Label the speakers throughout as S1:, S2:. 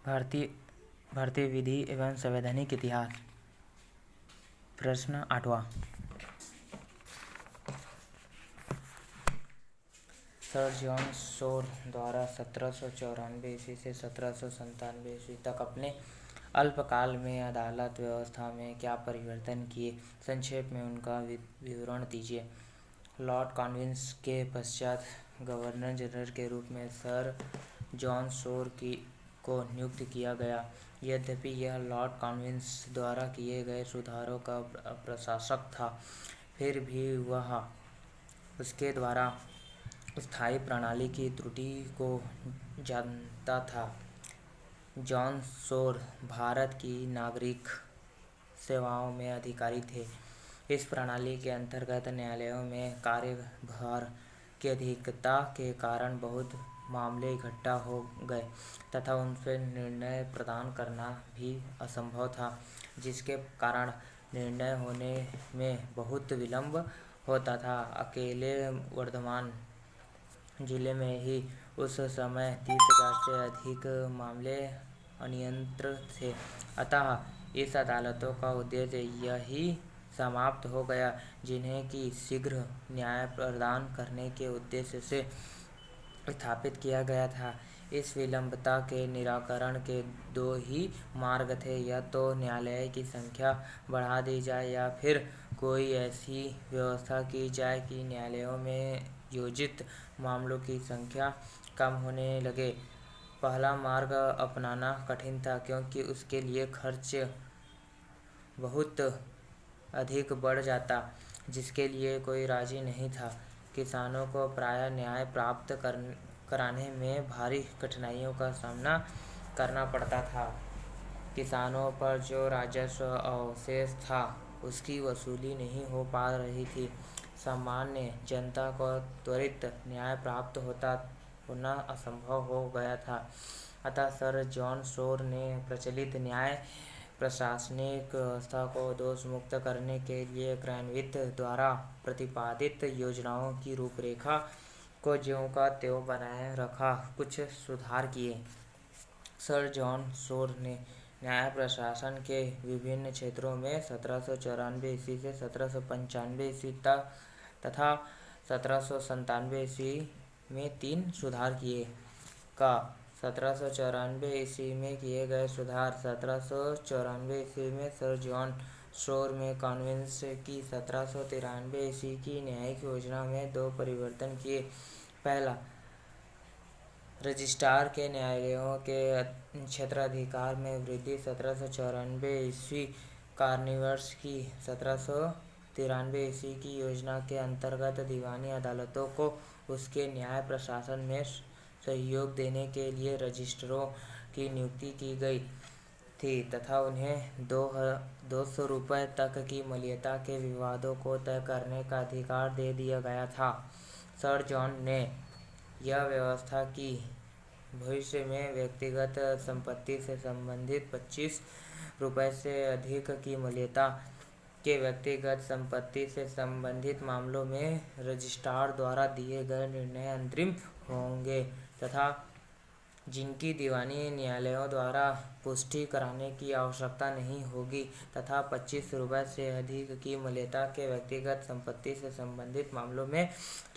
S1: भारतीय भारतीय विधि एवं संवैधानिक इतिहास। प्रश्न 8वां। सर जॉन शोर द्वारा 1794 ईस्वी से 1797 ईस्वी तक अपने अल्पकाल में अदालत व्यवस्था में क्या परिवर्तन किए, संक्षेप में उनका विवरण दीजिए। लॉर्ड कॉर्नवालिस के पश्चात गवर्नर जनरल के रूप में सर जॉन शोर को नियुक्त किया गया। यद्यपि यह लॉर्ड कॉर्नवालिस द्वारा किए गए सुधारों का प्रशासक था, फिर भी वह उसके द्वारा स्थायी प्रणाली की त्रुटि को जानता था। जॉन शोर भारत की नागरिक सेवाओं में अधिकारी थे। इस प्रणाली के अंतर्गत न्यायालयों में कार्यभार की अधिकता के कारण बहुत मामले इकट्ठा हो गए तथा उन पर निर्णय प्रदान करना भी असंभव था, जिसके कारण निर्णय होने में बहुत विलंब होता था। अकेले वर्धमान जिले में ही उस समय 30,000 से अधिक मामले अनियंत्रित थे। अतः इस अदालतों का उद्देश्य यही समाप्त हो गया, जिन्हें कि शीघ्र न्याय प्रदान करने के उद्देश्य से स्थापित किया गया था। इस विलंबता के निराकरण के दो ही मार्ग थे, या तो न्यायालय की संख्या बढ़ा दी जाए या फिर कोई ऐसी व्यवस्था की जाए कि न्यायालयों में योजित मामलों की संख्या कम होने लगे। पहला मार्ग अपनाना कठिन था, क्योंकि उसके लिए खर्च बहुत अधिक बढ़ जाता, जिसके लिए कोई राजी नहीं था। किसानों को प्रायः न्याय प्राप्त कराने में भारी कठिनाइयों का सामना करना पड़ता था। किसानों पर जो राजस्व अवशेष था, उसकी वसूली नहीं हो पा रही थी। सामान्य जनता को त्वरित न्याय प्राप्त होना असंभव हो गया था। अतः सर जॉन शोर ने प्रचलित न्याय प्रशासनिक व्यवस्था को दोष मुक्त करने के लिए क्राइनविथ द्वारा प्रतिपादित योजनाओं की रूपरेखा को ज्यों का त्यों बनाए रखा, कुछ सुधार किए। सर जॉन शोर ने न्याय प्रशासन के विभिन्न क्षेत्रों में 1794 ईस्वी से 1795 ईस्वी तक तथा 1797 ईस्वी में 3 सुधार किए। 1794 ईस्वी में किए गए सुधार। 1794 ईस्वी में सर जॉन शोर में कॉर्नवालिस की 1793 ईस्वी की न्यायिक योजना में 2 परिवर्तन किए। पहला, रजिस्ट्रार के न्यायालयों के क्षेत्राधिकार में वृद्धि। 1794 ईस्वी कॉर्नवालिस की 1793 ईस्वी की योजना के अंतर्गत दीवानी अदालतों को उसके न्याय प्रशासन में सहयोग देने के लिए रजिस्ट्रारों की नियुक्ति की गई थी तथा उन्हें 200 रुपये तक की माल्यता के विवादों को तय करने का अधिकार दे दिया गया था। सर जॉन ने यह व्यवस्था की भविष्य में व्यक्तिगत संपत्ति से संबंधित 25 रुपये से अधिक की माल्यता के व्यक्तिगत संपत्ति से संबंधित मामलों में रजिस्ट्रार द्वारा दिए गए निर्णय अंतरिम होंगे तथा जिनकी दीवानी न्यायालयों द्वारा पुष्टि कराने की आवश्यकता नहीं होगी, तथा 25 रुपये से अधिक की माल्यता के व्यक्तिगत संपत्ति से संबंधित मामलों में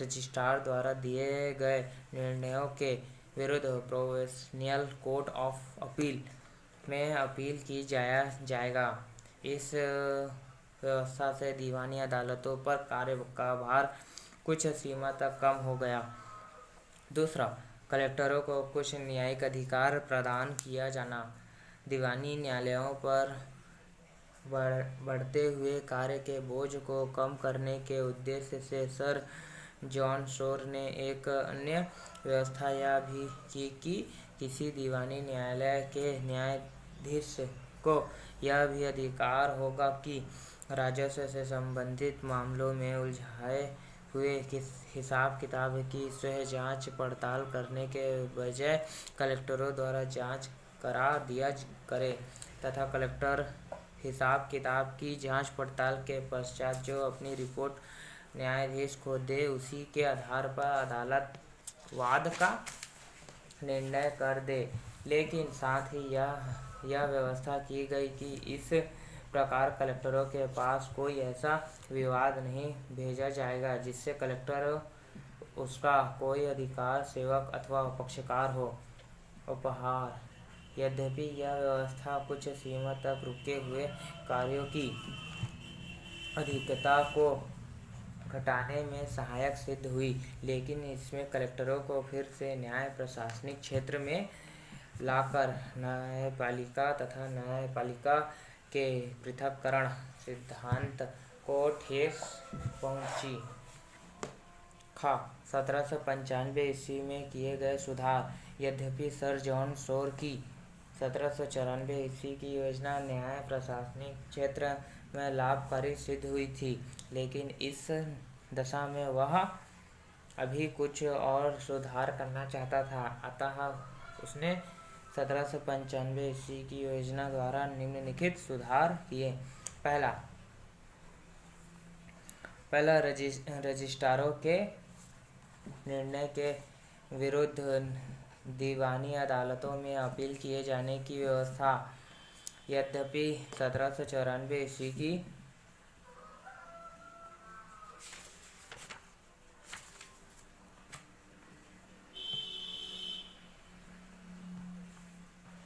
S1: रजिस्ट्रार द्वारा दिए गए निर्णयों के विरुद्ध प्रोविंशियल कोर्ट ऑफ अपील में अपील की जाएगा। इस व्यवस्था से दीवानी अदालतों पर कार्य का भार कुछ सीमा तक कम हो गया। दूसरा, कलेक्टरों को कुछ न्यायिक अधिकार प्रदान किया जाना। दीवानी न्यायालयों पर बढ़ते हुए कार्य के बोझ को कम करने के उद्देश्य से सर जॉन शोर ने एक अन्य व्यवस्था यह भी की कि किसी दीवानी न्यायालय के न्यायाधीश को यह भी अधिकार होगा कि राजस्व से संबंधित मामलों में उलझाए हुए हिसाब किताब की स्वयं जांच पड़ताल करने के बजाय कलेक्टरों द्वारा जांच करा दिया करे तथा कलेक्टर हिसाब किताब की जांच पड़ताल के पश्चात जो अपनी रिपोर्ट न्यायाधीश को दे, उसी के आधार पर अदालत वाद का निर्णय कर दे। लेकिन साथ ही यह व्यवस्था की गई कि इस प्रकार कलेक्टरों के पास कोई ऐसा विवाद नहीं भेजा जाएगा जिससे कलेक्टर उसका कोई अधिकार सेवक अथवा पक्षकार हो। उपहार। यद्यपि यह व्यवस्था कुछ सीमा तक रुके हुए कार्यों की अधिकता को घटाने में सहायक सिद्ध हुई, लेकिन इसमें कलेक्टरों को फिर से न्याय प्रशासनिक क्षेत्र में लाकर न्यायपालिका तथा न्यायपालिका के पृथक्करण सिद्धांत को ठेस पहुंची। 1795 ईस्वी में किए गए सुधार। यद्यपि सर जॉन शोर की 1794 ईस्वी की योजना न्याय प्रशासनिक क्षेत्र में लाभकारी सिद्ध हुई थी, लेकिन इस दशा में वह अभी कुछ और सुधार करना चाहता था। अतः उसने 1795 ईस्वी की योजना द्वारा निम्नलिखित सुधार किए। पहला रजिस्ट्रारों के निर्णय के विरुद्ध दीवानी अदालतों में अपील किए जाने की व्यवस्था। यद्यपि 1794 ईस्वी की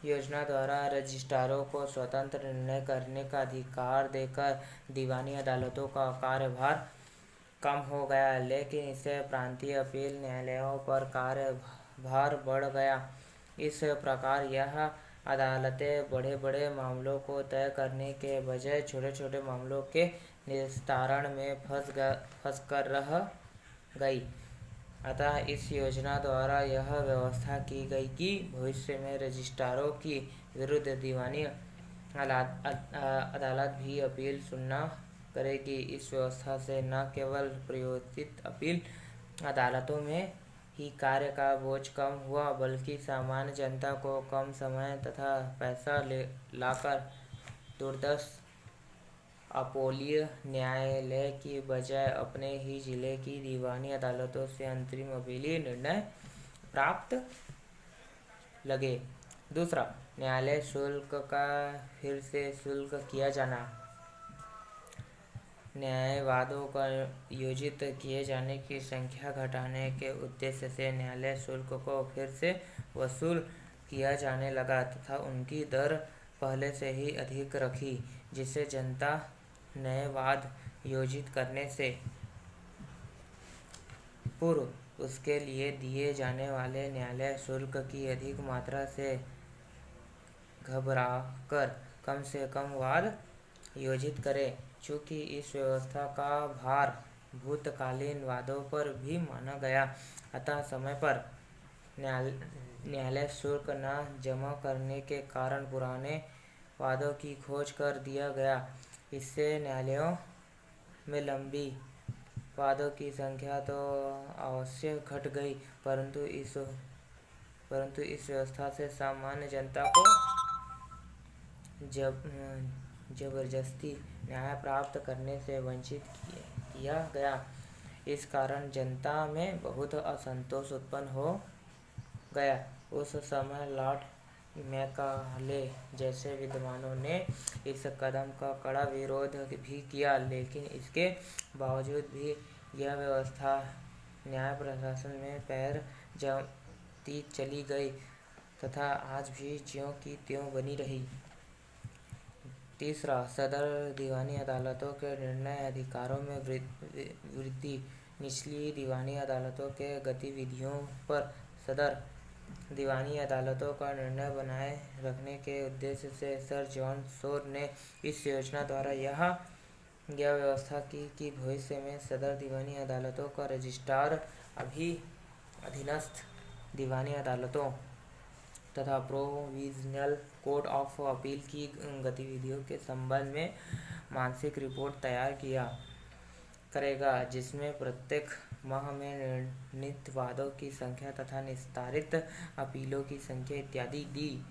S1: योजना द्वारा रजिस्ट्रारों को स्वतंत्र निर्णय करने का अधिकार देकर दीवानी अदालतों का कार्यभार कम हो गया, लेकिन इससे प्रांतीय अपील न्यायालयों पर कार्यभार बढ़ गया। इस प्रकार यह अदालतें बड़े बड़े मामलों को तय करने के बजाय छोटे छोटे मामलों के निस्तारण में फंस कर रह गई। अतः इस योजना द्वारा यह व्यवस्था की गई कि भविष्य में रजिस्ट्रारों की विरुद्ध दीवानी अदालत भी अपील सुनना करेगी। इस व्यवस्था से न केवल प्रायोजित अपील अदालतों में ही कार्य का बोझ कम हुआ, बल्कि सामान्य जनता को कम समय तथा पैसा लाकर दूरदर्श अपोलीय न्यायालय की बजाय अपने ही जिले की दीवानी अदालतों से अंतरिम अपीली निर्णय प्राप्त लगे। दूसरा, न्यायालय शुल्क का फिर से शुल्क किया जाना। न्यायवादों का योजित किए जाने की संख्या घटाने के उद्देश्य से न्यायालय शुल्क को फिर से वसूल किया जाने लगा तथा उनकी दर पहले से ही अधिक रखी, जिससे जनता नए वाद योजित करने से पूर्व उसके लिए दिए जाने वाले न्यायालय शुल्क की अधिक मात्रा से घबराकर कम से कम वाद योजित करे। चूँकि इस व्यवस्था का भार भूतकालीन वादों पर भी माना गया, अतः समय पर न्यायालय शुल्क न जमा करने के कारण पुराने वादों की खोज कर दिया गया। इससे न्यायालयों में लंबी वादों की संख्या तो अवश्य घट गई, परंतु इस व्यवस्था से सामान्य जनता को जबरदस्ती न्याय प्राप्त करने से वंचित किया गया। इस कारण जनता में बहुत असंतोष उत्पन्न हो गया। उस समय लॉर्ड मैकाले जैसे विद्वानों ने इस कदम का कड़ा विरोध भी किया, लेकिन इसके बावजूद भी यह व्यवस्था न्याय प्रशासन में पैर जमाती चली गई तथा आज भी ज्यों की त्यों बनी रही। तीसरा, सदर दीवानी अदालतों के निर्णय अधिकारों में वृद्धि। निचली दीवानी अदालतों के गतिविधियों पर सदर दीवानी अदालतों का निर्णय बनाए रखने के उद्देश्य से सर जॉन शोर ने इस योजना द्वारा यह व्यवस्था की कि भविष्य में सदर दीवानी अदालतों का रजिस्ट्रार अधीनस्थ दीवानी अदालतों तथा प्रोविजनल कोर्ट ऑफ अपील की गतिविधियों के संबंध में मासिक रिपोर्ट तैयार किया करेगा, जिसमें प्रत्येक माह में निर्णीत वादों की संख्या तथा निस्तारित अपीलों की संख्या इत्यादि दी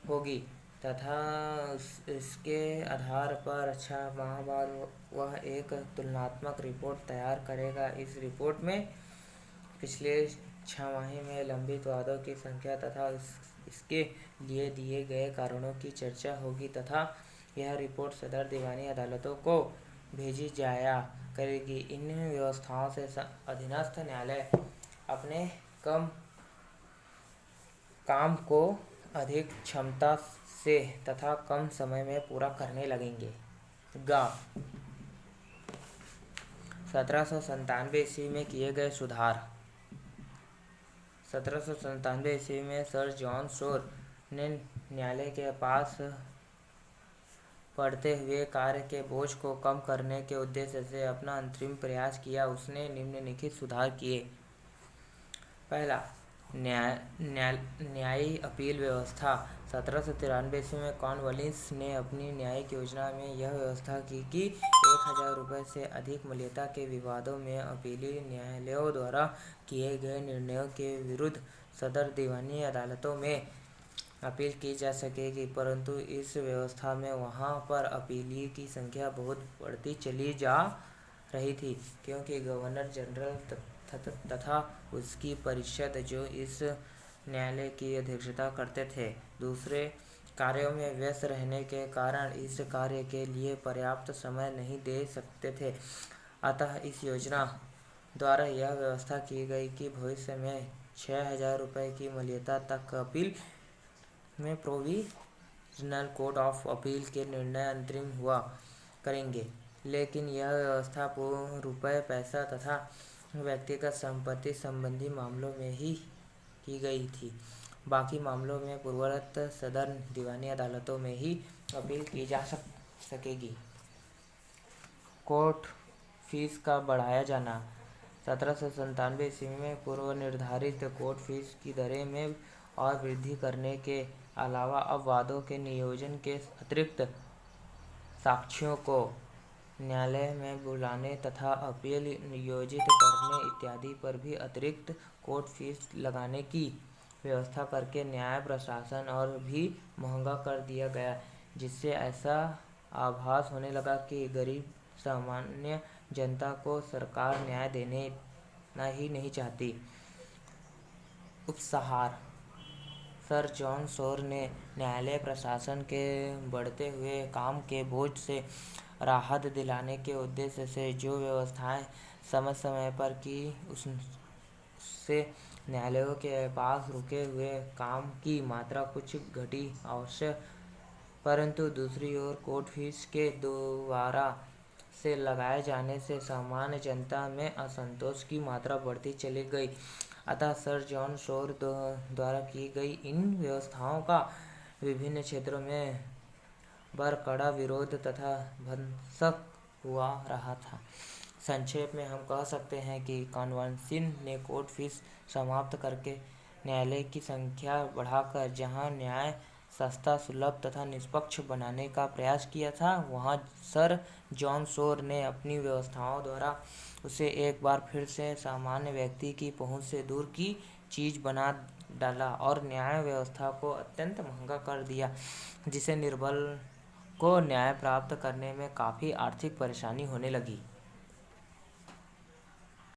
S1: होगी तथा इसके आधार पर 6 माह बाद वह एक तुलनात्मक रिपोर्ट तैयार करेगा। इस रिपोर्ट में पिछले छमाही में लंबित वादों की संख्या तथा इसके लिए दिए गए कारणों की चर्चा होगी तथा यह रिपोर्ट सदर दीवानी अदालतों को भेजी जाया करेगी। इन व्यवस्थाओं से अधीनस्थ न्यायालय अपने काम को अधिक क्षमता से तथा कम समय में पूरा करने लगेंगे। 1797 ईस्वी में किए गए सुधार। 1797 ईस्वी में सर जॉन शोर ने न्यायालय के पास पड़ते हुए कार्य के बोझ को कम करने के उद्देश्य से अपना अंतरिम प्रयास किया। उसने निम्नलिखित सुधार किए। पहला, न्यायी अपील व्यवस्था। 1793 ईस्वी में कॉर्नवालिस ने अपनी न्यायिक योजना में यह व्यवस्था की कि 1000 रुपये से अधिक मूल्यता के विवादों में अपीली न्यायालयों द्वारा किए गए निर्णयों के विरुद्ध सदर दीवानी अदालतों में अपील की जा सकेगी, परंतु इस व्यवस्था में वहाँ पर अपीली की संख्या बहुत बढ़ती चली जा रही थी, क्योंकि गवर्नर जनरल तथा उसकी परिषद जो इस न्यायालय की अध्यक्षता करते थे, दूसरे कार्यों में व्यस्त रहने के कारण इस कार्य के लिए पर्याप्त समय नहीं दे सकते थे। अतः इस योजना द्वारा यह व्यवस्था की गई कि भविष्य में 6000 रुपये की मूल्यता तक अपील में प्रोविजनल कोर्ट ऑफ अपील के निर्णय अंतरिम हुआ करेंगे, लेकिन यह व्यवस्था रुपये, पैसा तथा व्यक्तिगत संपत्ति संबंधी मामलों में ही की गई थी। बाकी मामलों में पूर्ववत सदर दीवानी अदालतों में ही अपील की जा सकेगी। कोर्ट फीस का बढ़ाया जाना। 1797 ईस्वी में पूर्व निर्धारित कोर्ट फीस की दरें में और वृद्धि करने के अलावा अब वादों के नियोजन के अतिरिक्त साक्षियों को न्यायालय में बुलाने तथा अपील नियोजित करने इत्यादि पर भी अतिरिक्त कोर्ट फीस लगाने की व्यवस्था करके न्याय प्रशासन और भी महंगा कर दिया गया, जिससे ऐसा आभास होने लगा कि गरीब सामान्य जनता को सरकार न्याय देना ही नहीं चाहती। उपसंहार। सर जॉन शोर ने न्यायालय प्रशासन के बढ़ते हुए काम के बोझ से राहत दिलाने के उद्देश्य से जो व्यवस्थाएं समय समय पर की, उससे न्यायालयों के पास रुके हुए काम की मात्रा कुछ घटी अवश्य, परंतु दूसरी ओर कोर्ट फीस के दोबारा से लगाए जाने से सामान्य जनता में असंतोष की मात्रा बढ़ती चली गई। अतः सर जॉन शोर द्वारा की गई इन व्यवस्थाओं का विभिन्न क्षेत्रों में बड़कड़ा विरोध तथा भंसक हुआ रहा था। संक्षेप में हम कह सकते हैं कि कॉर्नवालिस ने कोर्ट फीस समाप्त करके न्यायालय की संख्या बढ़ाकर जहां न्याय सस्ता, सुलभ तथा निष्पक्ष बनाने का प्रयास किया था, वहां सर जॉन शोर ने अपनी व्यवस्थाओं द्वारा उसे एक बार फिर से सामान्य व्यक्ति की पहुंच से दूर की चीज बना डाला और न्याय व्यवस्था को अत्यंत महंगा कर दिया, जिससे निर्बल को न्याय प्राप्त करने में काफ़ी आर्थिक परेशानी होने लगी।